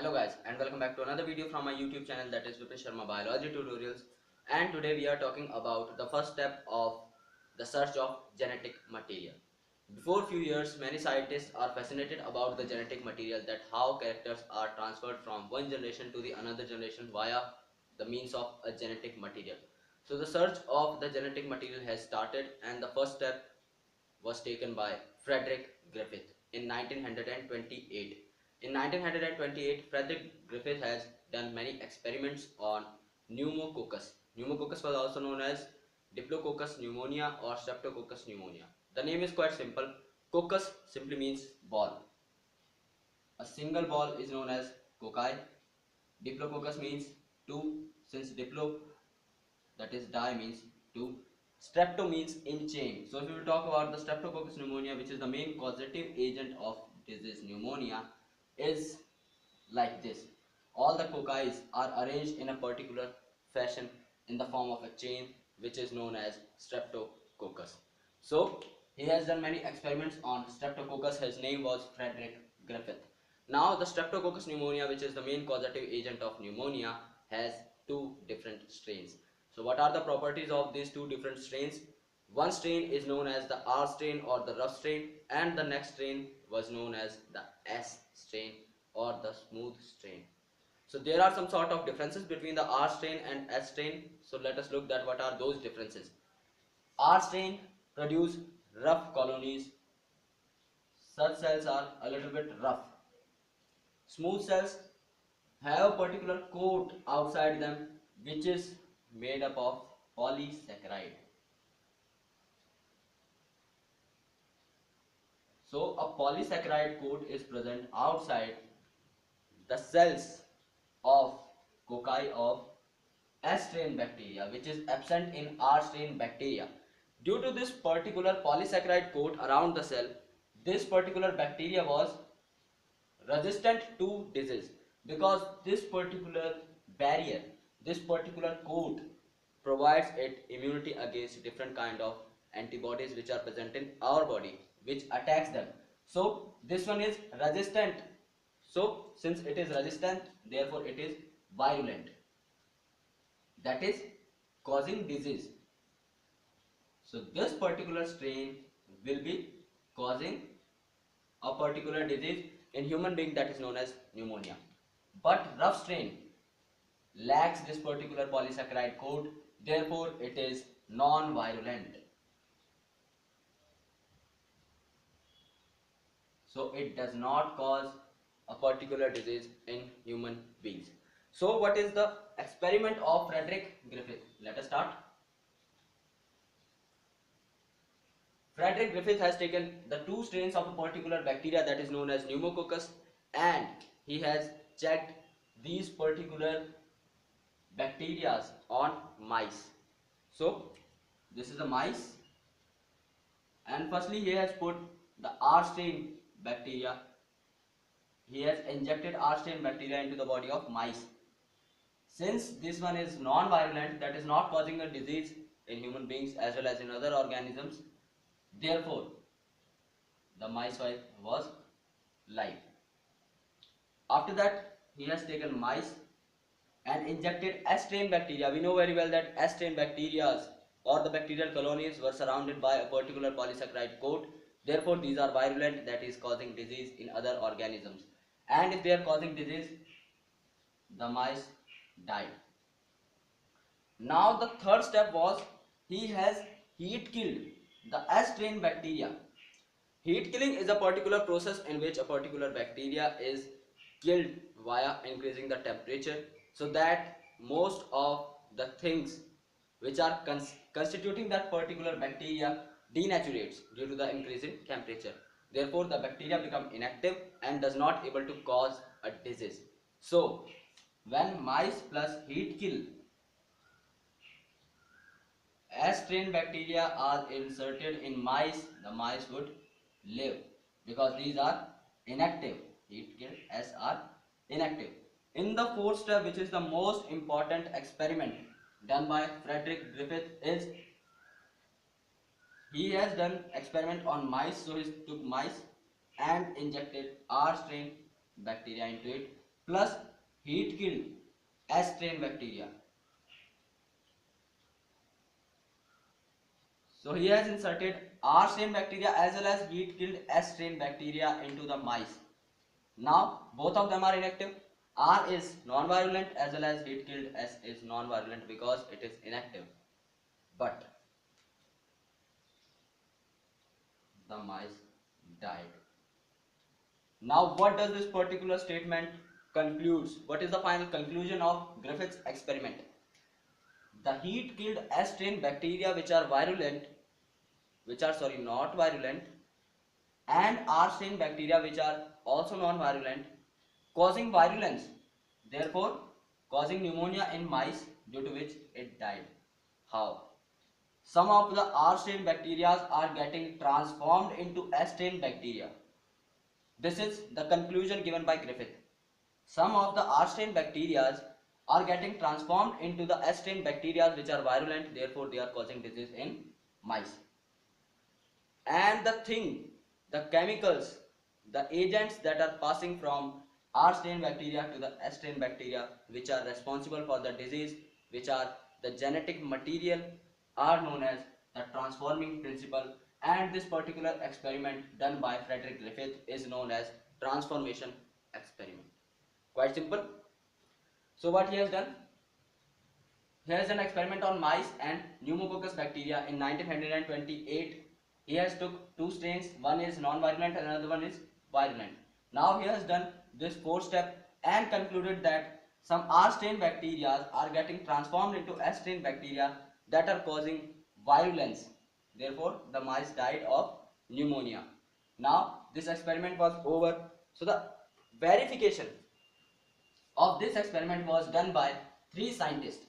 Hello guys and welcome back to another video from my YouTube channel, that is Griffith Biology Tutorials. And today we are talking about the first step of the search of genetic material. Before few years, many scientists are fascinated about the genetic material, that how characters are transferred from one generation to the another generation via the means of a genetic material. So the search of the genetic material has started, and the first step was taken by Frederick Griffith in 1928. In 1928, Frederick Griffith has done many experiments on pneumococcus. Pneumococcus was also known as Diplococcus pneumonia or Streptococcus pneumonia. The name is quite simple. Coccus simply means ball. A single ball is known as cocci. Diplococcus means two, since diplo, that is di, means two. Strepto means in chain. So if we will talk about the Streptococcus pneumonia, which is the main causative agent of disease pneumonia, is like this. All the cocci are arranged in a particular fashion in the form of a chain, which is known as Streptococcus. So he has done many experiments on Streptococcus. His name was Frederick Griffith. Now the Streptococcus pneumonia, which is the main causative agent of pneumonia, has two different strains. So what are the properties of these two different strains? One strain is known as the R strain or the rough strain, and the next strain was known as the S strain or the smooth strain. So there are some sort of differences between the R strain and S strain. So let us look at what are those differences. R strain produce rough colonies. Such cells are a little bit rough. Smooth cells have a particular coat outside them, which is made up of polysaccharide. So a polysaccharide coat is present outside the cells of cocci of S strain bacteria, which is absent in R strain bacteria. Due to this particular polysaccharide coat around the cell, this particular bacteria was resistant to disease, because this particular barrier, this particular coat provides it immunity against different kind of antibodies which are present in our body, which attacks them. So this one is resistant. So since it is resistant, therefore it is virulent, that is causing disease. So this particular strain will be causing a particular disease in human being, that is known as pneumonia. But rough strain lacks this particular polysaccharide coat, therefore it is non-virulent. So it does not cause a particular disease in human beings. So what is the experiment of Frederick Griffith? Let us start. Frederick Griffith has taken the two strains of a particular bacteria, that is known as pneumococcus, and he has checked these particular bacteria on mice. So this is a mice, and firstly he has put the R strain bacteria. He has injected R strain bacteria into the body of mice. Since this one is non-virulent, that is not causing a disease in human beings as well as in other organisms, therefore the mice was live. After that, he has taken mice and injected S strain bacteria. We know very well that S strain bacteria or the bacterial colonies were surrounded by a particular polysaccharide coat. Therefore, these are virulent, that is causing disease in other organisms. And if they are causing disease, the mice died. Now the third step was he has heat killed the S strain bacteria. Heat killing is a particular process in which a particular bacteria is killed via increasing the temperature, so that most of the things which are constituting that particular bacteria denaturates due to the increase in temperature. Therefore the bacteria become inactive and does not able to cause a disease. So when mice plus heat kill S strain bacteria are inserted in mice, the mice would live, because these are inactive. Heat killed S are inactive. In the fourth step, which is the most important experiment done by Frederick Griffith, is he has done experiment on mice. So he took mice and injected R strain bacteria into it. plus heat killed S strain bacteria. So he has inserted R strain bacteria as well as heat killed S strain bacteria into the mice. Now both of them are inactive. R is non-virulent as well as heat killed S is non-virulent because it is inactive. But the mice died. Now what does this particular statement concludes? What is the final conclusion of Griffith's experiment? The heat killed S strain bacteria which are not virulent, and R strain bacteria which are also non-virulent, causing virulence, therefore causing pneumonia in mice, due to which it died. How? Some of the R strain bacteria are getting transformed into S strain bacteria. This is the conclusion given by Griffith. Some of the R strain bacteria are getting transformed into the S strain bacteria which are virulent, therefore they are causing disease in mice. And the chemicals, the agents that are passing from R strain bacteria to the S strain bacteria which are responsible for the disease, which are the genetic material, are known as the transforming principle, and this particular experiment done by Frederick Griffith is known as transformation experiment. Quite simple. So what he has done? Here is an experiment on mice and pneumococcus bacteria in 1928. He has took two strains, one is non-virulent and another one is virulent. Now he has done this 4-step and concluded that some R strain bacteria are getting transformed into S strain bacteria that are causing virulence. Therefore, the mice died of pneumonia. Now this experiment was over. So the verification of this experiment was done by 3 scientists.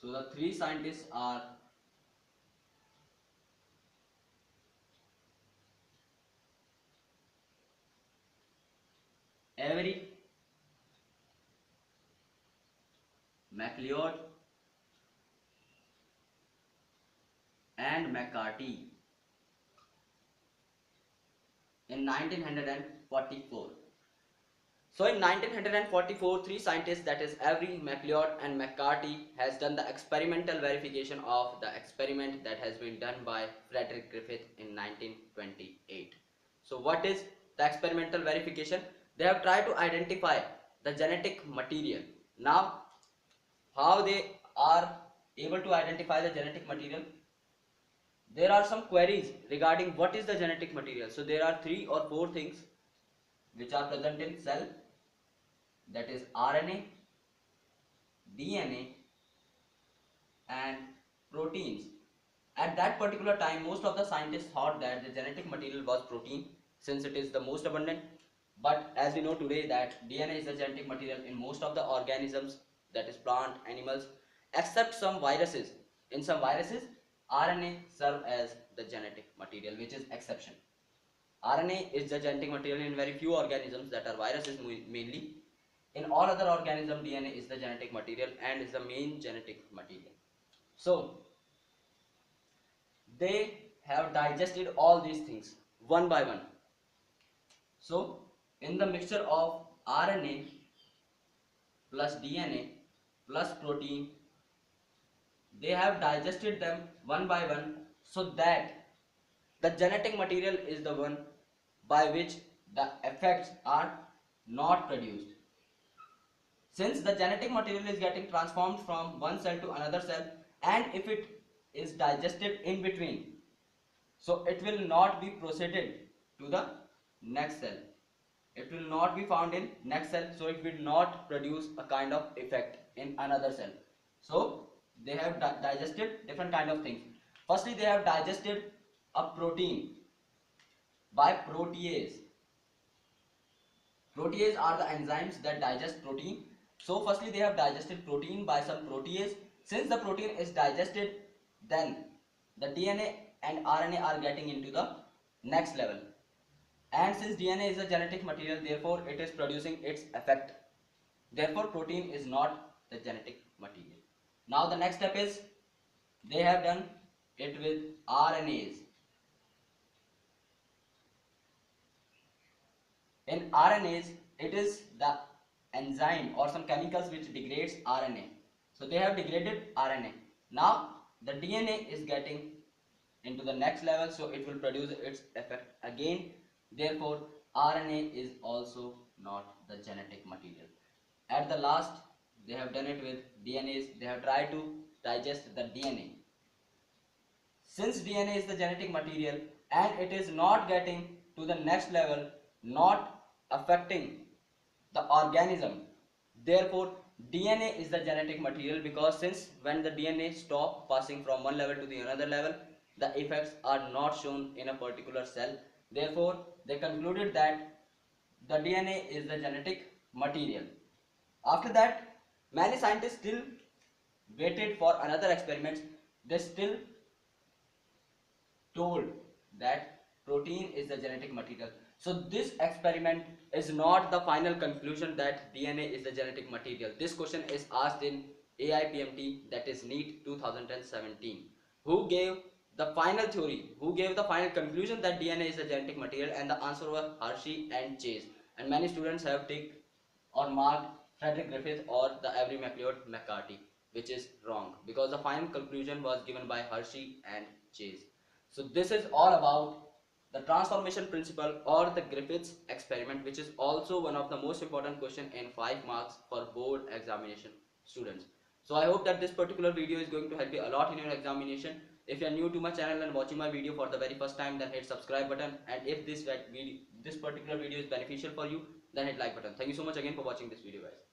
So the 3 scientists are Avery, MacLeod and McCarty in 1944. So in 1944, 3 scientists, that is Avery, MacLeod and McCarty, has done the experimental verification of the experiment that has been done by Frederick Griffith in 1928. So what is the experimental verification? They have tried to identify the genetic material. Now, how they are able to identify the genetic material? There are some queries regarding what is the genetic material. So there are 3 or 4 things which are present in cell, that is RNA, DNA and proteins. At that particular time, most of the scientists thought that the genetic material was protein, since it is the most abundant. But as we know today that DNA is the genetic material in most of the organisms, that is plant, animals, except some viruses. In some viruses, RNA serve as the genetic material, which is exception. RNA is the genetic material in very few organisms, that are viruses mainly. In all other organisms, DNA is the genetic material and is the main genetic material. So they have digested all these things one by one. So in the mixture of RNA plus DNA plus protein, they have digested them one by one, so that the genetic material is the one by which the effects are not produced. Since the genetic material is getting transformed from one cell to another cell, and if it is digested in between, so it will not be proceeded to the next cell. It will not be found in next cell, so it will not produce a kind of effect in another cell. So they have digested different kind of things. Firstly, they have digested a protein by protease. Protease are the enzymes that digest protein. So firstly, they have digested protein by some protease. Since the protein is digested, then the DNA and RNA are getting into the next level. And since DNA is a genetic material, therefore it is producing its effect. Therefore protein is not the genetic material. Now the next step is they have done it with RNAs. In RNAs, it is the enzyme or some chemicals which degrades RNA. So they have degraded RNA. Now the DNA is getting into the next level, so it will produce its effect again. Therefore, RNA is also not the genetic material. At the last, they have done it with DNAs. They have tried to digest the DNA. Since DNA is the genetic material and it is not getting to the next level, not affecting the organism, therefore DNA is the genetic material, because since when the DNA stop passing from one level to the another level, the effects are not shown in a particular cell. Therefore, they concluded that the DNA is the genetic material. After that, many scientists still waited for another experiments. They still told that protein is the genetic material. So this experiment is not the final conclusion that DNA is the genetic material. This question is asked in AIPMT, that is NEET 2017. Who gave the final theory, who gave the final conclusion that DNA is the genetic material, and the answer was Hershey and Chase. And many students have ticked or marked Frederick Griffith or the Avery MacLeod McCarthy, which is wrong, because the final conclusion was given by Hershey and Chase. So this is all about the transformation principle or the Griffith's experiment, which is also one of the most important question in 5 marks for board examination students. So I hope that this particular video is going to help you a lot in your examination. If you are new to my channel and watching my video for the very first time, then hit subscribe button, and if this particular video is beneficial for you, then hit like button. Thank you so much again for watching this video, guys.